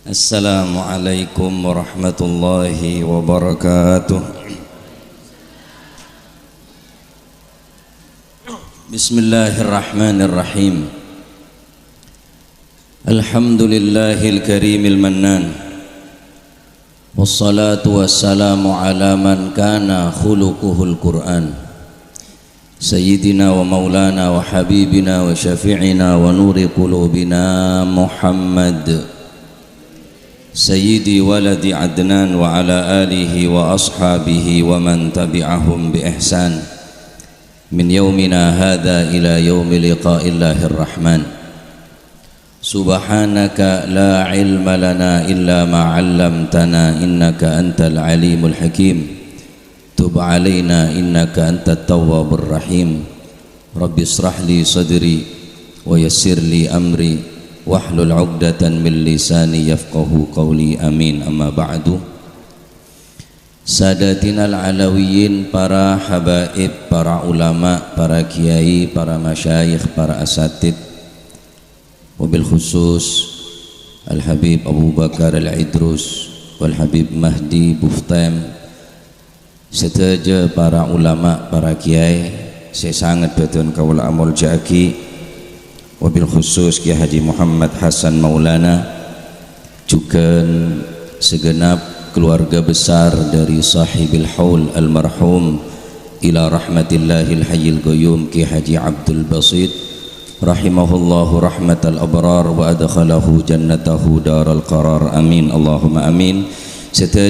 Assalamualaikum warahmatullahi wabarakatuh. Bismillahirrahmanirrahim. Alhamdulillahil karimil mannan. Wassalatu wassalamu ala man kana khuluquhul Qur'an. Sayyidina wa maulana wa habibina wa syafi'ina wa nuri qulubina Muhammad Sayyidi waladi Adnan wa ala alihi wa ashabihi wa man tabi'ahum bi ihsan min yaumina hadha ila yaumi liqa'illahir rahman. Subhanaka la ilma lana illa ma 'allamtana innaka antal alimul hakim. Tub alaina innaka antat tawwabur rahim. Rabbi israh li sadri wa yassir li amri wahlul 'uqdatan min lisani yafqahu qawli. Amin. Amma ba'du. Sadatinal alawiyyin, para habaib, para ulama, para kiai, para masyayikh, para asatid, wabil khusus Al-Habib Abu Bakar Al-Idrus wal Habib Mahdi Buftam, serta para ulama, para kiai, saya sangat betul kaula amul jaki, wabil khusus Kiai Haji Muhammad Hasan Maulana, juga segenap keluarga besar dari sahibil haul almarhum ila rahmatillahil hayyil qayyum Kiai Haji Abdul Basit rahimahullahu rahmatal abrar wa adkhalahu jannatahu daral qarar. Amin Allahumma amin. Serta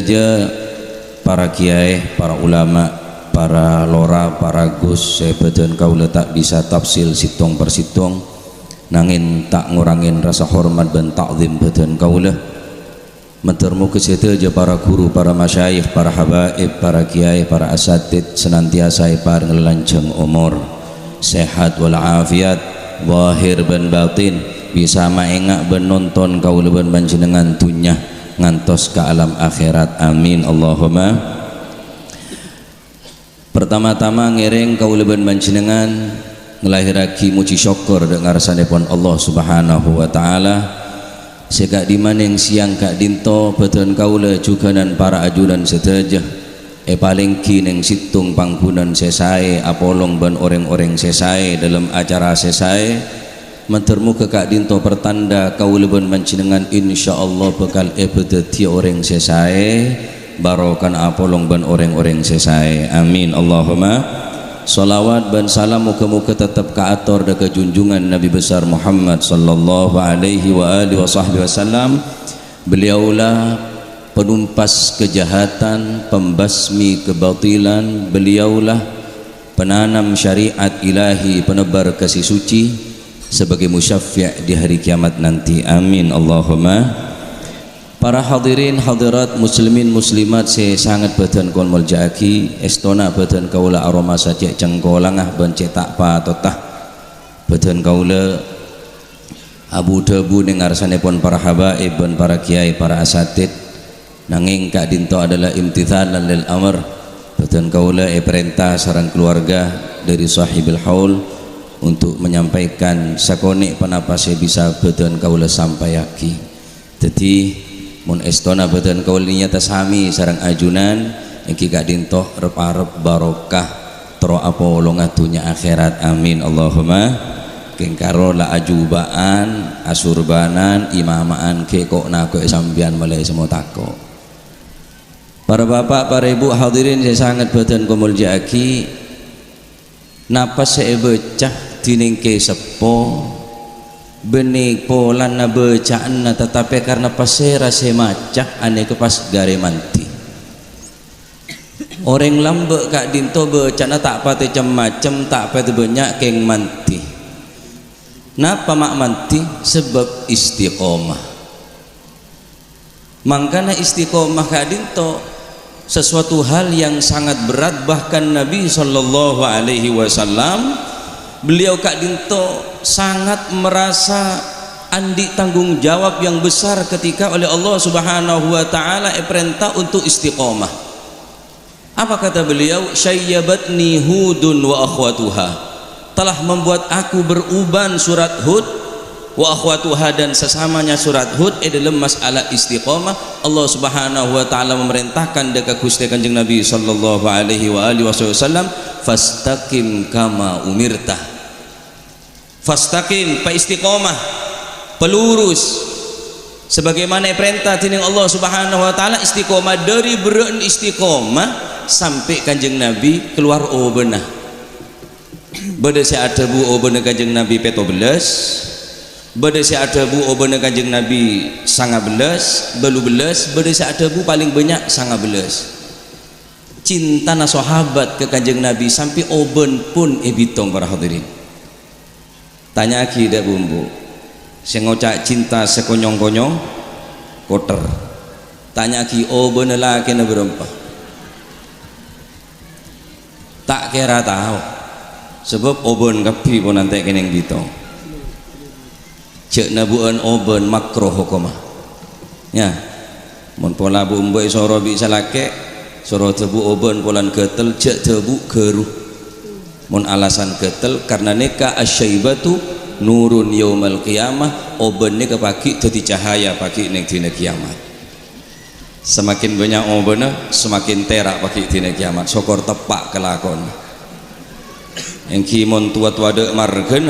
para kiai, para ulama, para lora, para gus, saya betul kau letak bisa tafsil sitong persitong, nangin tak ngurangin rasa hormat dan ta'zim badan kaulah. Mentermu keseta je para guru, para masyayikh, para habaib, para kiai, para asatid senantiasa par ngelanceng umur, sehat walafiat, zahir dan batin, bisa maengak benonton kaulah ben panjenengan dunya ngantos ke alam akhirat. Amin Allahumma. Pertama-tama ngiring kaulah ben panjenengan ngelahiraki muji syukur dengan rasanipun Allah Subhanahu wa taala. Sekak di maning siang kak dinto beton kaula juga dan para ajudan setajah paling kineng situng pangkunan sesai apolong ban orang-orang sesai dalam acara sesai mentermu ke kak dinto pertanda kaula ban mancinengan insyaallah bekal ebedeti orang sesai barokan apolong ban orang-orang sesai. Amin Allahumma. Salawat dan salam muka-muka tetap ke atur dan ke junjungan Nabi besar Muhammad sallallahu alaihi wa alihi wasallam. Beliaulah penumpas kejahatan, pembasmi kebatilan. Beliaulah penanam syariat ilahi, penebar kasih suci sebagai musyaffi' di hari kiamat nanti. Amin Allahumma. Para hadirin hadirat muslimin muslimat, saya sangat betul kon muljaki estona betul kaula aroma saja cengkolangah bencetak patotah betul kaula abu debu dengar sanepun para habaib dan para kiai, para asatid nanging kak dinto adalah imtithalan lil amr betul kaula perintah sareng keluarga dari sahibil haul untuk menyampaikan sakonik penapa saya bisa betul kaula sampaiaki. Jadi mun estona betul kaulinya tasami sarang ajunan iki kak dintoh rep-arep barokah tro apolong atunya akhirat. Amin Allahumma. Kengkaro la ajubaan asurbanan imamaan ke kok nako sambian mulai semua tako. Para bapak, para ibu hadirin saya sangat betul kumuljaki napas saya becah diningke sepo benik polan na bacaan na tetapi karena pasera semacah ane ke pas gare manti orang lambe kak dinto bacaan tak pate macem tak pate banyak keng manti. Napa mak manti? Sebab istiqomah. Mangkana istiqomah kak dinto sesuatu hal yang sangat berat, bahkan Nabi sallallahu alaihi wasallam beliau kak dinto sangat merasa andi tanggung jawab yang besar ketika oleh Allah Subhanahu wa taala perintah untuk istiqomah. Apa kata beliau? Syayyabatni Hudun wa akhwatuha, telah membuat aku beruban surat Hud wa akhwatuha, dan sesamanya surat Hud dalam masalah istiqamah. Allah Subhanahu wa taala memerintahkan dekat Gusti Kanjeng Nabi sallallahu alaihi wa alihi wasallam, fastaqim kama umirta. Fastaqim, pa istiqamah, pelurus sebagaimana perintah tining Allah Subhanahu wa taala. Istiqamah dari beren istiqamah sampai Kanjeng Nabi keluar benah. Beda si ada bu benah Kanjeng Nabi 17, beda si ada bu benah Kanjeng Nabi 19, belu belas, beda si ada bu paling banyak 19. Cinta na sahabat ke Kanjeng Nabi sampai oben pun bitong para hadirin. Tanya lagi dak bumbu, sing ngocak cinta sekonyong-konyong kotor. Tanya lagi oben laki na berapa? Tak kira tahu, sebab oben kapi pun nanti keneng bitong. Cek nabuan oben makroh hukumah. Ya, mun pola bumbu soro bisa lake, soro tebu oben polan ketel, cek tebu keruh. Mun alasan ketel karena neka asyaibatu nurun yaumal qiyamah, oben ni kepaki jadi cahaya pagi neng dina kiamat. Semakin banyak oben semakin terak pagi dina kiamat. Sokor tepak kelakon. Engki mon tua-tua dek margen,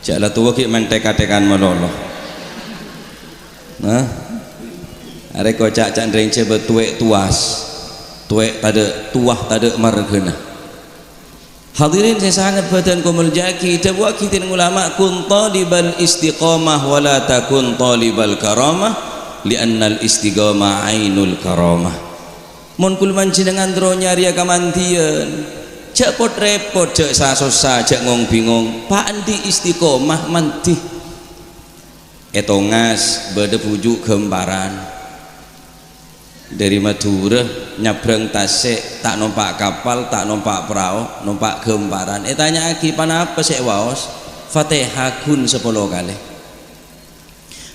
jaklah tua ki main teka-tekan melolo. Nah, are kocak cak ndreng cebe tuek tuas, tuek tade tuah tade margen. Hadirin saya sangat badan kumul jaki tabuak kita ulama, kun talibal istiqamah wala takun talibal karamah li'annal istiqamah ainul karamah. Mun kul manjenengan dro nyari kamantian cak pot repot, cak sasosa, cak ngong bingung, pak andi istiqamah manti etongas beda pujuk kemparan dari Madura nyabrang Tasik, tak numpak kapal, tak numpak perahu, numpak kemparan. Tanya lagi panapa sih waos Fatihah kun 10 kali.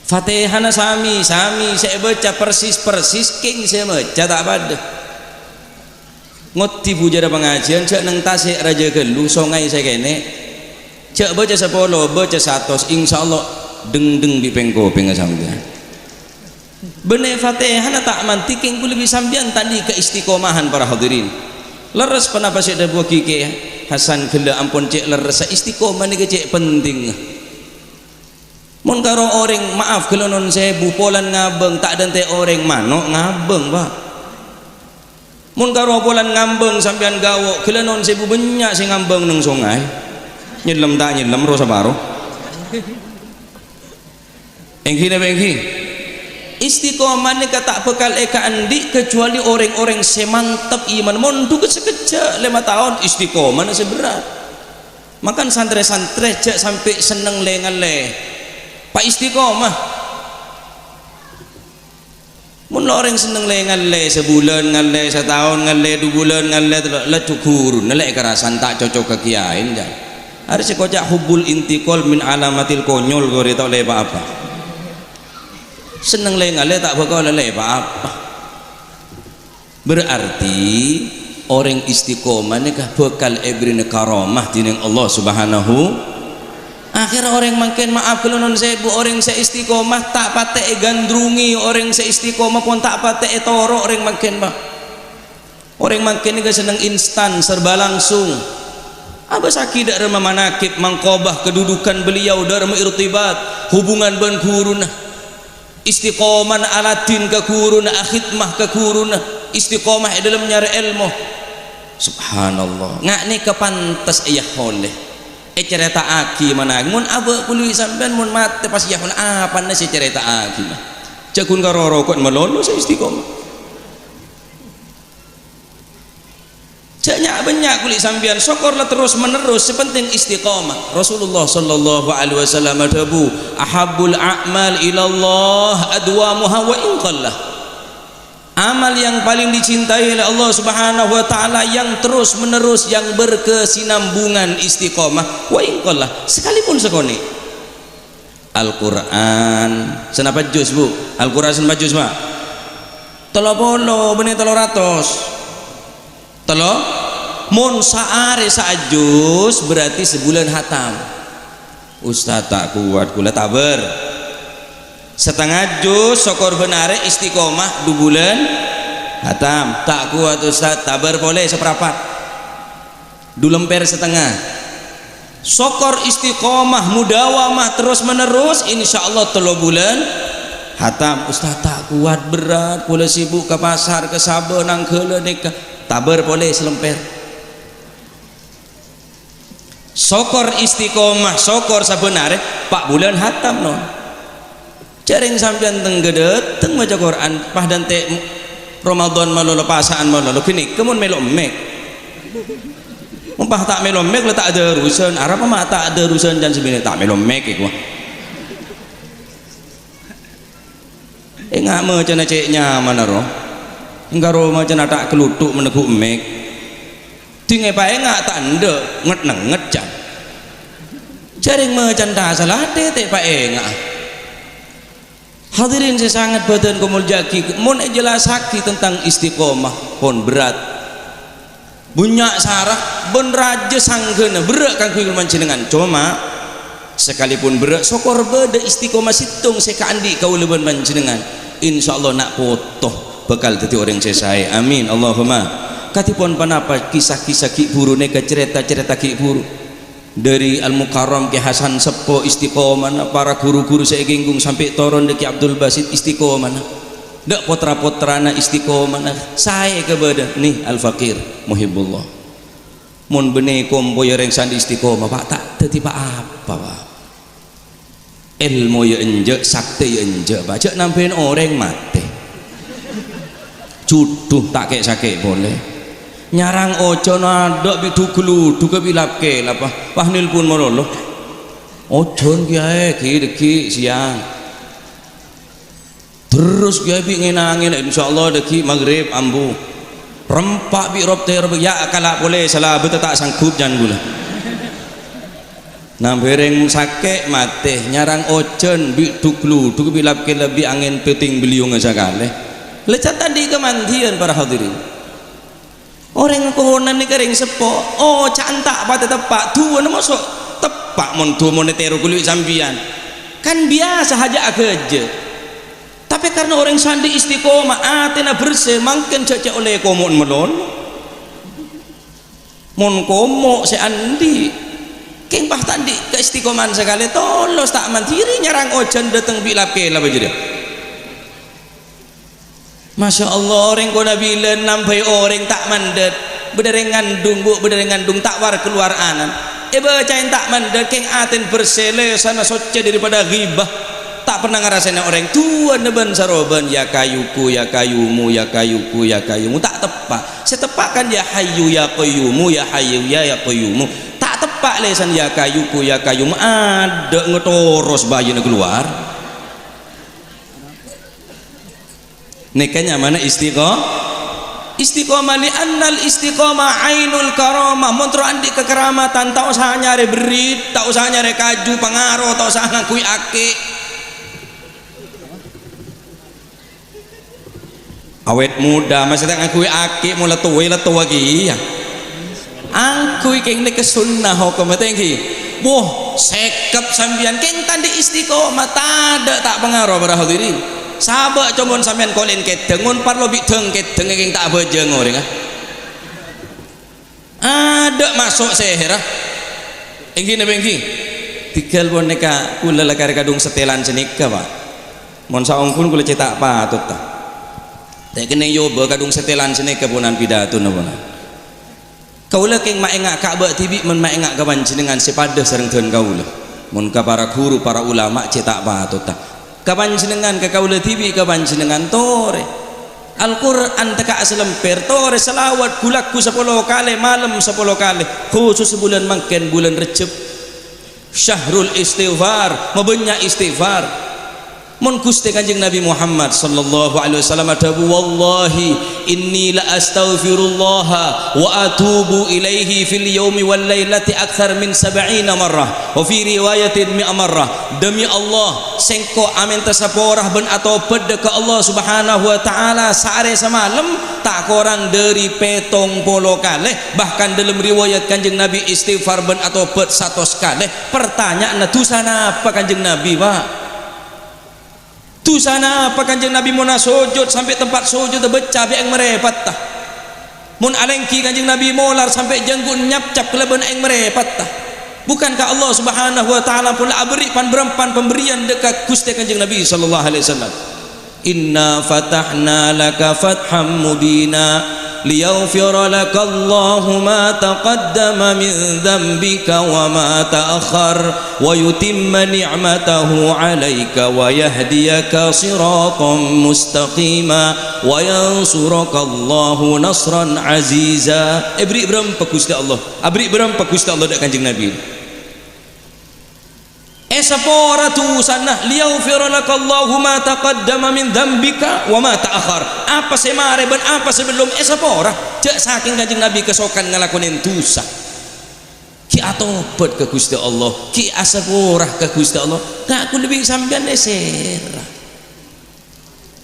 Fatihah na sami saya baca persis king saya baca tak pada ngoti puja ada pengajian cak neng Tasik Raja Gelu songai saya kene cak baca 10 baca 100 insyaallah deng di pengko sampean. Bener Fatihah na tak mantiking boleh bisambian tadi keistiqomahan para hadirin. Leres penapa sih dah buat kike Hasan gela ampun cek leres istiqomah ni cek penting. Mun karo orang maaf kalau non saya bupolan ngabeng tak ada teh orang manok ngabeng pak. Mun karo polan ngambeng sampean gawok kalau non saya banyak sing ngambeng neng sungai nyelam tak nyelam rosa baru. Engki istiqomah ni kata bekal eka andi kecuali orang-orang semantap iman mondu sekejap 5 tahun istiqomah ni seberat. Makan santre-santre cek sampai seneng le pak istiqomah. Mun orang seneng le sebulan ngale setahun ngale 2 bulan ngale la cukur nelek kerasan tak cocok ke kiai dah. Harus kocak hubul intikal min alamatil konyol gore tak le apa. Seneng lengale tak bakal lele apa. Berarti orang istiqomah ni kah bakal ebrine karamah tining Allah Subhanahu. Akhir orang makin maaf kalau non saya bu orang saya istiqomah tak pate gandrungi, orang saya istiqomah pun tak pate toro orang makin bah. Orang makin ni seneng instan serba langsung. Apa sakit dak rema manakib mangkobah kedudukan beliau darma irtibat hubungan ben guruna. Istiqomah alatin ke kuruna, khidmah ke kuruna, istiqomah dalam nyari ilmu. Subhanallah. Ngak ni kepantas ayah oleh. Cerita aki mana? Mun abe pului sampean mun mate pas yahun apa nasi cerita aki. Cakun karo rokok melolo saya istiqomah. Caknya banyak kulit sampean syukurlah terus menerus sepenting istiqamah. Rasulullah sallallahu alaihi wasallam adabu ahabbul a'mal ilallah adwamuha wa in qallah. Amal yang paling dicintai oleh Allah Subhanahu wa taala yang terus menerus yang berkesinambungan istiqamah wa in qallah sekalipun sekoni. Al-Qur'an senapa juz Bu? Al-Qur'an senapa juz Pak? 30 benih 300 mun saare saajus berarti sebulan hatam Ustaz tak kuat kula taber setengah juz syukur benare istiqomah 2 bulan hatam. Tak kuat Ustaz taber boleh seperempat 2 lemper setengah. Syukur istiqomah mudawamah terus menerus insyaallah 3 bulan hatam. Ustaz tak kuat berat kula sibuk ke pasar ke Sabah nang keula nikah taber boleh selemper. Syukur istiqomah syukur sabenare 4 bulan hatam non. Jaring sampean teng gedet teng maca Quran pah dan te Ramadan malolo pasaan malolo kini kemun melo mek. Umpah tak melo mek tak ada urusan arep mah tak ada urusan jan sebene tak melo mek iku. Ngak me cenah ceknya mana roh. Engkaro macam tak kelutuk meneguk mek. Tinggal pae ngak tak ndek nget jan. Jaring macan dah salah tete pae ngak. Hadirin saya sangat badan kumul jaki mun jelasaki tentang istiqomah pun berat. Bunyak sarah ben raja sanggeuna berat kang kuil mancenengan cuma sekalipun berat syukur bede istiqomah situng seka andi kaula ben mancenengan insyaallah nak potoh bekal dadi orang sesai amin Allahumma. Katipun panapa kisah-kisah Ki Buru neka cerita-cerita Ki Buru dari Al-Mukarram Ki Hasan Sepo istiqomah para guru-guru saya ginggung sampai toron Ki Abdul Basit istiqomah dak potra-potrana istiqomah saya kepada nih Al-Fakir Muhibbullah mun bene kompo yang sandi istiqomah Pak tak dadi Pak apa Pak ilmu ya enjek sakti ya enjek Pak cek nambahin orang mati cuduh tak kek sakit boleh nyarang ojo nadok bidu gelu duga bilapke apa pahnil pun mololo ojo kiai ki siang terus kiai bi ngenangin insyaallah deki maghrib ambu rempak bi rob ter ya kala boleh salah betul tak sanggup jan gula nambereng sakit mati nyarang ojon bidu gelu duga bilapke lebih angin peting beliung sakale lecet tadi kemandian para hadirin. Orang kohonan ni kering sepo oh cantak pada tepak tuan masuk tepak mon tu monetero kulit sambian kan biasa haja kerja tapi karena orang sandi istiqomah atena bersih mungkin cecek oleh komon melon mon komo se andi keng pah tadi ke istiqomahan sekali tolos tak mandiri nyarang ojan datang bilap ke lah baju dia. Masya Allah orang kona bila nampai orang tak mandat bederengan dung bu bederengan dung tak war keluar anan bacain tak mandat keng aten bersele sana soce daripada ghibah tak pernah ngerasain orang tua neben saroban ya kayuku ya kayumu ya kayuku ya kayumu tak tepak setepakan ya hayu ya qayyumu ya hayu ya qayyumu tak tepak lesan ya kayuku ya kayumu ada ngetoros bayinya keluar nekanya mana istiqomah li annal istiqomah ainul karamah montro andi kekeramatan tak usah nyari berit tak usah nyari kaju pengaruh tak usah ngakui ake awet muda masih tak ngakui ake mula tuwe lagi ya angkui keng nek sunnah hukum tengki boh sekep sambian keng tadi istiqomah tak pengaruh para hadirin sabak coba sampean kolen keteng mun parlo bideng keteng keng tak bejeng orang ada masuk seherah engki ne bengki tinggal boneka kula lakar kadung setelan senika Pak mon saongkun kula cetak patut ta tak kene yoba kadung setelan senika punan pidato napa kaula keng maengak Ka'bah tibi men maengak ka panjenengan sepadah sareng den kaula mun ka para guru para ulama cetak patut ta kapanjenengan ke kaula tibi kapanjenengan tore Al-Quran teka selemper tore selawat gulaku 10 kali malam 10 kali khusus bulan mangken bulan Rejab syahrul istighfar mabanyak istighfar mun Gusti Kanjeng Nabi Muhammad sallallahu alaihi wasallam adabu wallahi inni la astaghfirullah wa atubu ilaihi fil yaumi wal lailati akthar min 70 marrah wa fi riwayatin 100 marrah. Demi Allah sengko amin tasaporah ben atau beda ke Allah subhanahu wa ta'ala sehari semalam tak korang dari petong polo kali. Bahkan dalam riwayat Kanjeng Nabi istighfar ben atau bet 100 kali. Pertanyaan tu sana apa Kanjeng Nabi pak? Tu sana apa Kanjeng Nabi mun sujud sampai tempat sujud terbeca biang merepat tah. Mun alengki Kanjeng Nabi molar sampai jenggut nyap-cap keleban aing merepat tah. Bukankah Allah Subhanahu wa taala pun beri berempan pemberian dekat Gusti Kanjeng Nabi sallallahu alaihi wasallam. Inna fatahna laka fatham mubina liyaghfira laka Allahu ma taqaddama min dhanbika wa ma ta'akhkhar wa yutimma ni'matahu 'alaika wa yahdiyaka siratan mustaqima wa yansuraka Allahu nasran aziza. Beri berapa Gusti Allah? Beri berapa Gusti Allah dak Kanjeng Nabi? Sapora tu sana liyaghfira laka Allahu ma taqaddama min dhanbika wa ma ta'akhkhar. Apa semare ben apa sebelum sapora cek saking Kanjeng Nabi kesokan ngalakonin dosa ki atobat ke Gusti Allah ki asapora ke Gusti Allah gak aku lebih sampean desera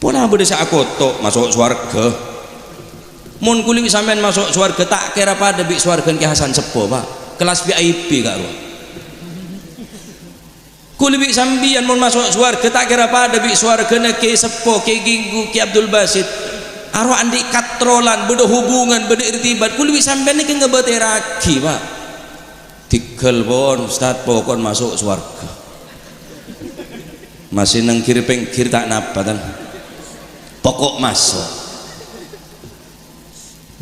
pola bodesa akoto masuk swarga. Mun kuli sampean masuk swarga tak kira pada bi swarga ki Hasan Sepo pak kelas VIP gak ro. Kulibik sambian mun masuk swarga tak kira pada bi swarga na ke Sepo ke Ginggu ke Abdul Basit arwah andi katrolan beda hubungan beda irtibat kulibik sambian ni ke ngebeteraki pak tikel pon Ustaz pokon masuk swarga masih nang kiri pengkir tak napatan pokok masuk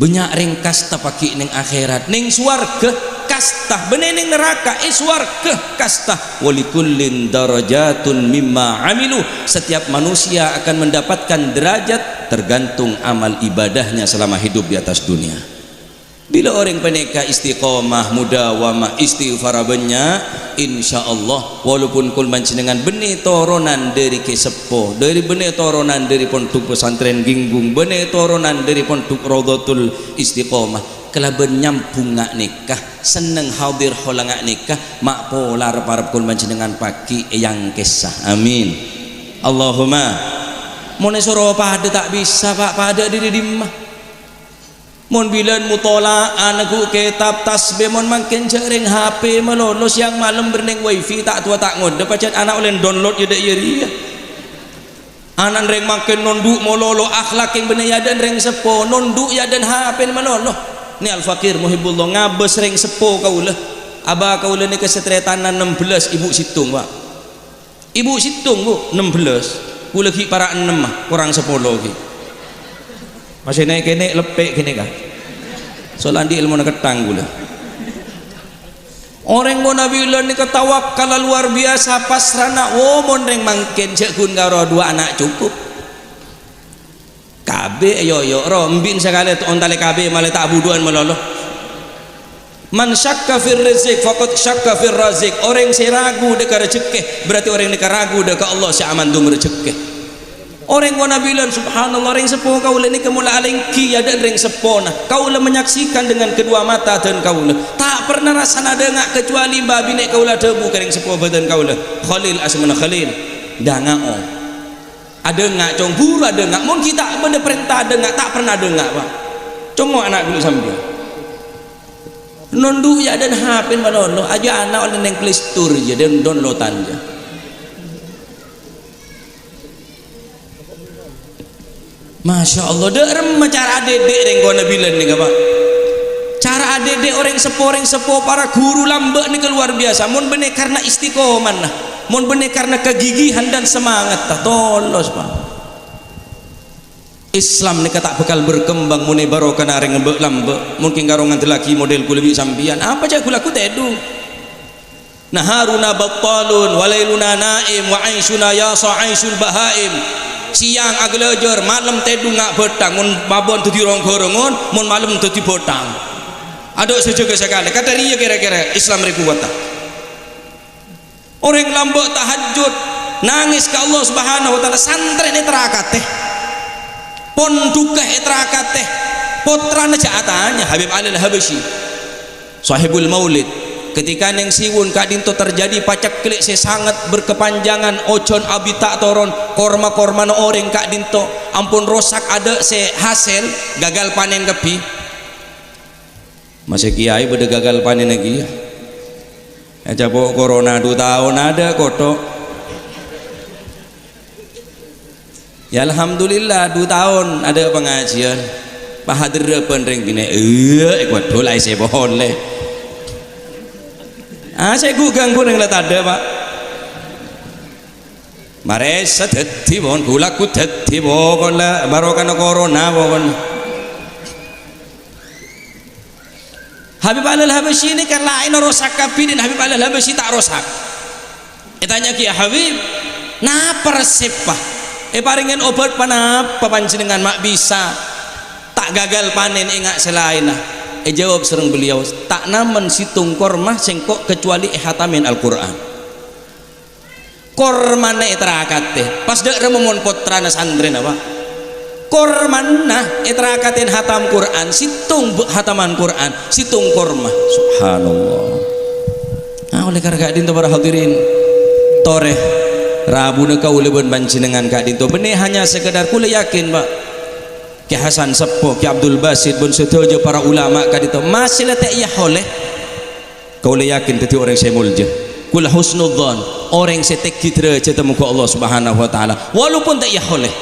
banyak ringkas tapaki ning akhirat ning swarga kastah benening neraka swarga kastah walikullin darajatun mimma amilu. Setiap manusia akan mendapatkan derajat tergantung amal ibadahnya selama hidup di atas dunia. Bila orang peneka istiqomah mudawamah istighfar banyak insyaallah walaupun kul dengan benih toronan dari Kesepo dari benih toronan dari pondok pesantren Ginggung benih toronan dari pondok Raudhatul Istiqomah kelaben nyambung ngak nikah seneng hadir holang ngak nikah mak polar para kul dengan pagi yang kisah amin Allahumma mun suro pada tak bisa pak pada diri dimah mun bilan mutolaan aku kitab tasbih mun makin jaring HP melolos yang malam berneng wifi tak tua tak ngode pacet anak oleh download ya ria anak reng makin nonduk mololo akhlak yang bener yadan reng Sepo nonduk yadan HP melolo ni al-fakir muhibbullah ngabes reng Sepo kaulah abah kaulah ni kesetretanan 16 ibu situng pak ibu situng bu 16 ku lagi para 6 mah kurang 10 lagi masih naik kene lepek kene kah soalan di ilmu neketang gula orang mau nabilan ni ketawakal luar biasa pasrana mon reng mangken cek kun karo 2 anak cukup kabe yo ro mbin sekali tu ontale kabe malah tak buduan meloloh man syakka fir rizq faqad syakka fir razik orang si ragu dekat rezeki berarti orang dekat ragu dekat Allah si aman dum rezeki. Orang wana bilang subhanallah ring Sepo kaulah ni kemula alengki ada ring Sepo nah kaulah menyaksikan dengan kedua mata dan kaulah tak pernah rasa dengak kecuali babi nek kaulah debu ke ring Sepo badan kaulah Khalil asmana Khalil dangao ada ngak cong guru ada ngak mun kita benda perintah ada ngak tak pernah dengak pak cong anak dulu sambil nondu ya dan hapin malolo aja anak oleh neng plistur je dan downloadan je. Masya Allah derem cara dedek reng kau nabilan ni apa cara dedek orang sepo para guru lambak ni luar biasa mun bener karena istiqomah nah mun bener karena kegigihan dan semangat tak tolos pak Islam ni tak bakal berkembang mun barokah nareng lambak mungkin karongan laki model ku lebih sambian apa cak ku laku tedu naharuna battalun walailuna naim wa aishuna ya sa'aisul bahaim siang aglejer malam tedu ngak betang mun babon tu dironggorongon mun malam tu dibotang aduk sejaga sekali kata dia kira-kira Islam riku wata orang lambok tahajud nangis ke Allah Subhanahu wa taala santren terakat teh pondukah terakat teh putrana jaatanya Habib Ali Al-Habsyi sahibul maulid ketika neng siwun kadinto terjadi pacak klik sangat berkepanjangan ojon abita toron korma no orang kadinto ampun rosak ada se hasil gagal panen kepi masih kiai beda gagal panen lagi ya coba corona 2 tahun ada kotok ya alhamdulillah 2 tahun ada pengajian Pak hadir penring gini ikut dolai saya pohon leh saya ganggu nang lat ada Pak mare sedeti bon kula ku dadi pokon la barokah corona pokon Habib Ali Al-Habsyi ini kan lain rosak kabeh Habib Ali Al-Habsyi tak rosak tanya Ki Habib napa resep Pak paringen obat panapa panjenengan mak bisa tak gagal panen ingat selain jawab sereng beliau tak namen situng kormah sengkok kecuali hatamin Al-Quran kormana terakat teh pas dek rememon potrana sandren apa kormana terakatin hatam Quran situng hataman Quran situng kormah subhanallah oleh karena dinto para hadirin toreh Rabu kau lebih panjenengan kadinto benih hanya sekedar kula yakin Pak Ki Hasan Sepo Ki Abdul Basit pun setuju para ulama kadinto masih letak iya oleh kau yakin tadi orang saya mulja kula husnudzon orang saya tek derajat temu ke Allah Subhanahu wa taala walaupun tak iya oleh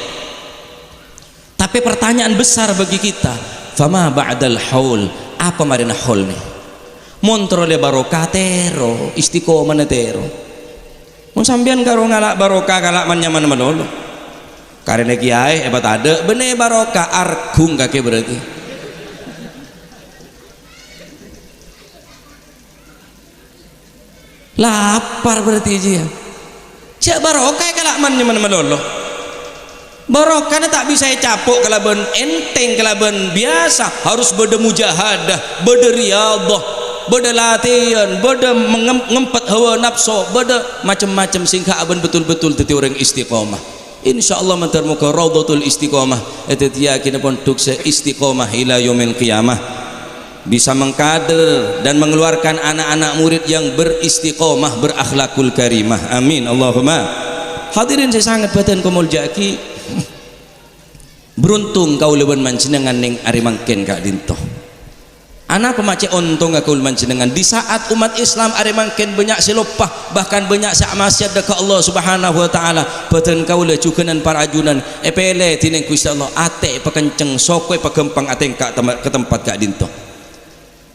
tapi pertanyaan besar bagi kita fama ba'dal haul apa marina haul nih montrole barokah tero istiqomah tero mun sampean karo ngalak barokah kalak manyaman manolo karena kiai hebat ada bener barokah argung kaki berarti lapar berarti aja ya barokah kalak manyaman manolo barokahnya tak bisa capuk kalaban enteng kalaban biasa harus beda mujahadah beda riyadhah beda latihan beda mengempet hawa nafsu beda macam-macam sehingga aban betul-betul teti orang istiqomah insyaallah mentar muka raudhatul istiqomah eta yakin pun dukse istiqomah ila yaumil qiyamah bisa mengkader dan mengeluarkan anak-anak murid yang beristiqomah berakhlakul karimah amin Allahumma hadirin saya sangat badan kumul jaki beruntung kau leban manjenengan ning ari mangken Kak Dinto anak pemace ontong kau manjenengan di saat umat Islam ari mangken banyak silopah bahkan banyak sak maksiat dekat Allah Subhanahu wa taala badan kau le jukenan para ajunan epele tineng Gusti Allah ate pekenceng sokoe pegempang ateng ke tempat Kak Dinto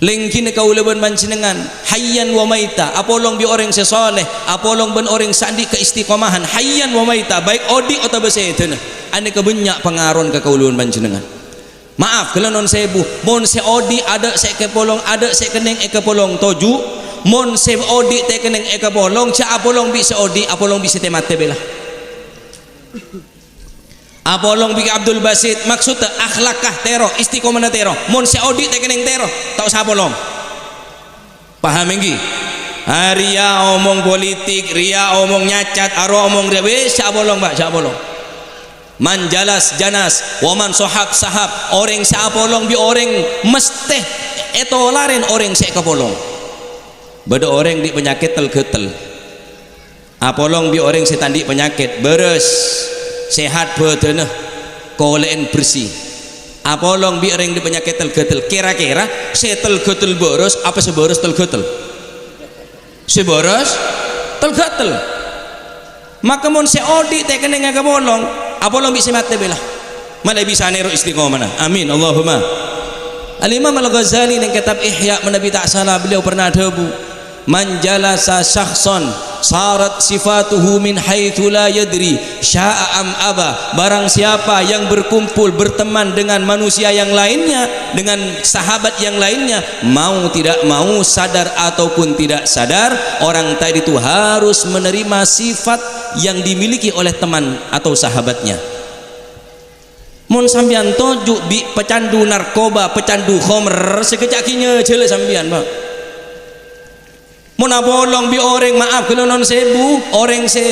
lengkine kau leban manjenengan hayyan wa maita apolong bi orang sesoleh apolong ben orang sandi keistiqomahan hayyan wa maita baik odi atau besetena ane kebenyak pengaron ke kau leban manjenengan maaf kalau non sebu mon se odi ada se kepolong ada se keneng kepolong toju mon se odi te keneng kepolong ca apolong bi se odi apolong bi se temate bela apolong bi Abdul Basit maksud akhlakah tero istiqomah tero mon se odi te keneng tero tak usah apolong paham engi ria omong politik ria omong nyacat aro omong dewe sa apolong Pak sa apolong man jalas janas waman sohab sahab orang sa apolong bi orang mesti etolaren orang sa kapolong beda orang di penyakit tel-getel apolong bi orang sa tandi penyakit beres sehat badannya kolen bersih apolong bi orang di penyakit tel-getel kira-kira setel-getel boros apa seboros tel-getel seboros tel-getel maka mon se odi te kene ngaga bolong apolong bisa mate bela malah bisa nero istiqomah amin Allahumma Al-Imam Al-Ghazali yang kitab Ihya Menabi tak salah beliau pernah debu man jalasa syakhsan sarat sifatuhu min haitsu la yadri sya'a am aba barang siapa yang berkumpul berteman dengan manusia yang lainnya dengan sahabat yang lainnya mau tidak mau sadar ataupun tidak sadar orang tadi itu harus menerima sifat yang dimiliki oleh teman atau sahabatnya mun sampean toju bi pecandu narkoba pecandu khomer sekejakinya jele sampean Pak mun bolong bi orang maaf kalau non sebu orang se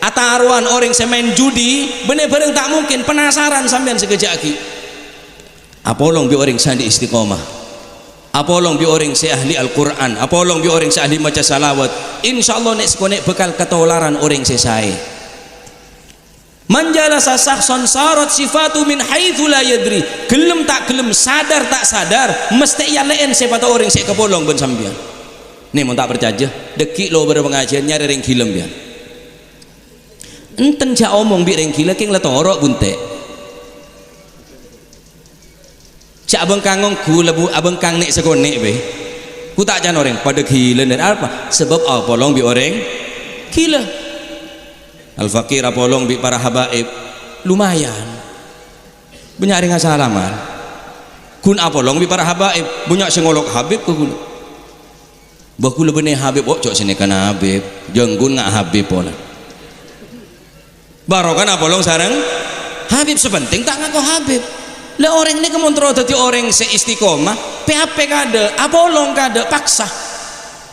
ataruan orang semain judi bener-bener tak mungkin, penasaran sampean sekejap lagi. Apolong bi orang sandi istiqomah, apolong bi orang si ahli Al-Quran, apolong bi orang si ahli maca salawat, insyaallah nek sekonek bekal ketolaran orang sesai. Manjalasa sakson sarat sifatu min haitsu la yadri, gelem tak gelem, sadar tak sadar, mesti ya leen sepatu orang sek kepolong ben sampean. Nih mau tak percaya, dekik lo berpengajian nyari ring gilem ya. Enten jak omong bi ring gila king letorok buntek. Cak abang kangong ku lebu abang kang nek sekonek be. Ku tak jan orang pada gila dan apa? Sebab apolong bi orang gila. Al-Fakir apolong bi para habaib lumayan banyak ringan salaman kun apolong bi para habaib banyak sengolok habib ke kun baku lebih habib cok sini kana habib jenggun ngak habib pola barokan apolong sarang habib sepenting tak ngaku habib lah orang ini kemontro tadi orang seistiqomah PHP kada apolong kada paksa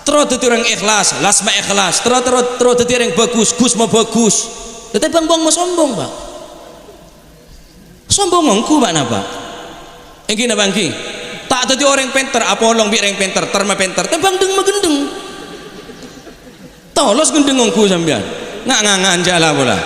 terus tadi orang ikhlas, lasma ikhlas, terus tadi orang bagus, gus mau bagus. Tetapi bang mau sombong pak, sombong ngku pak napa? Engki napa engki? Tak tadi orang penter, apolong bi orang penter, terma penter, tebang deng magendeng. Tolos gendeng ngku sampean, ngangan jala bola.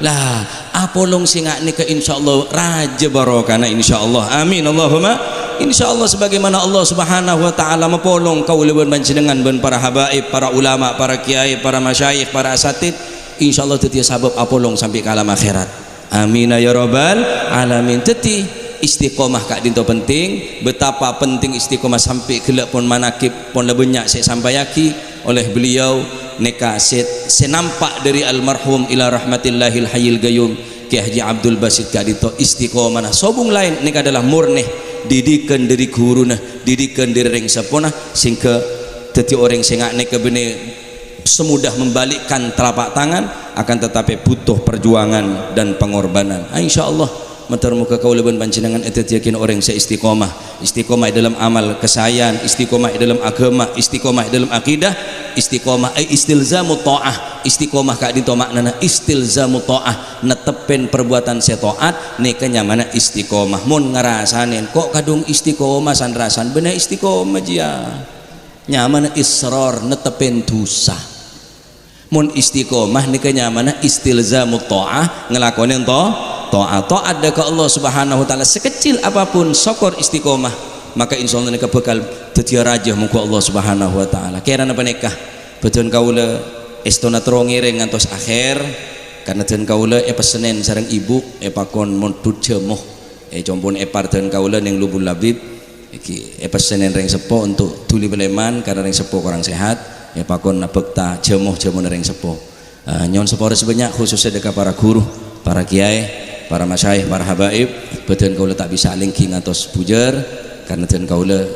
Lah, apolong singak ni ke insyaallah raja barokana insyaallah. Amin Allahumma. InsyaAllah sebagaimana Allah subhanahu wa ta'ala mepolong kau leban panjenengan ben para habaib, para ulama, para kiai, para masyayikh, para asatid, insyaAllah tetia sabab apolong sampai ke alam akhirat. Amin ya rabbal alamin. Teti istiqomah kak dinto penting, betapa penting istiqomah sampai gelak pun manakib pun lebenyak saya sampai yaki oleh beliau neka senampak dari almarhum ila rahmatillahil hayyil qayyum Kiai Haji Abdul Basit kak dinto istiqomah sobung lain neka adalah murnih didikan dari guru nah didikan dari ring sepona sehingga teti orang sengak nek bene semudah membalikkan telapak tangan akan tetapi butuh perjuangan dan pengorbanan. Insyaallah mentar muka kau leban panjenengan itu yakin orang seistiqomah, istiqomah dalam amal kesayan, istiqomah dalam agama, istiqomah dalam akidah, istiqomah istilzamu ta'ah, istiqomah kak dinto maknana istilzamu ta'ah, netepen perbuatan setaat nek kenyamana istiqomah mun ngarasanin kok kadung istiqomah san rasan bener istiqomah jia nyaman israr netepen dosa mun istiqomah nek kenyamana istilzamu ta'ah ngelakonin taat ke Allah subhanahu wa ta'ala sekecil apapun sokor istiqomah maka insyaallah nikah bekal tetia raja muka Allah subhanahu wa ta'ala kira apa nikah betul kaula estona terongireng ngantos akhir karena dan kaula pesenen sareng ibu pakon montut jemoh jompon par dan kaula yang lubul labib iki pesenen reng sepo untuk tuli beleman karena reng sepo kurang sehat pakon bekta jemoh reng sepo nyon sepo sebanyak khususnya dekat para guru para kiai para masyayikh, para habaib betul kaula tak bisa linking atas pujar karena dan kaula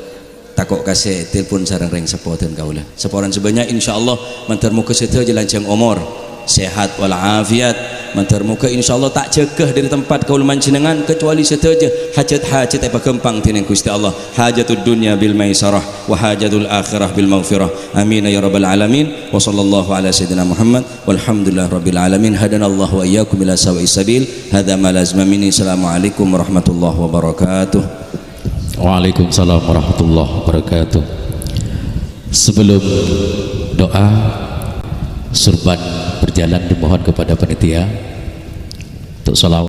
takok kasih telepon sareng reng sepo dan kaula seporan sebanyak insyaallah mentar muka setia jelanjang umur sehat walafiat mentar muka insyaallah tak cegah dari tempat kaula manjenengan kecuali setia hajat-hajat apa gempang tining Gusti Allah hajatud dunya bil maisarah wa hajatul akhirah bil maghfirah amin ya rabbal alamin wa sallallahu ala sayyidina Muhammad walhamdulillah rabbil alamin hadanallahu wa iyyakum ila sawa'is sabil hadza ma lazima minni assalamualaikum warahmatullahi wabarakatuh. Waalaikumsalam warahmatullahi wabarakatuh. Sebelum doa surban berjalan dimohon kepada panitia untuk sholawat.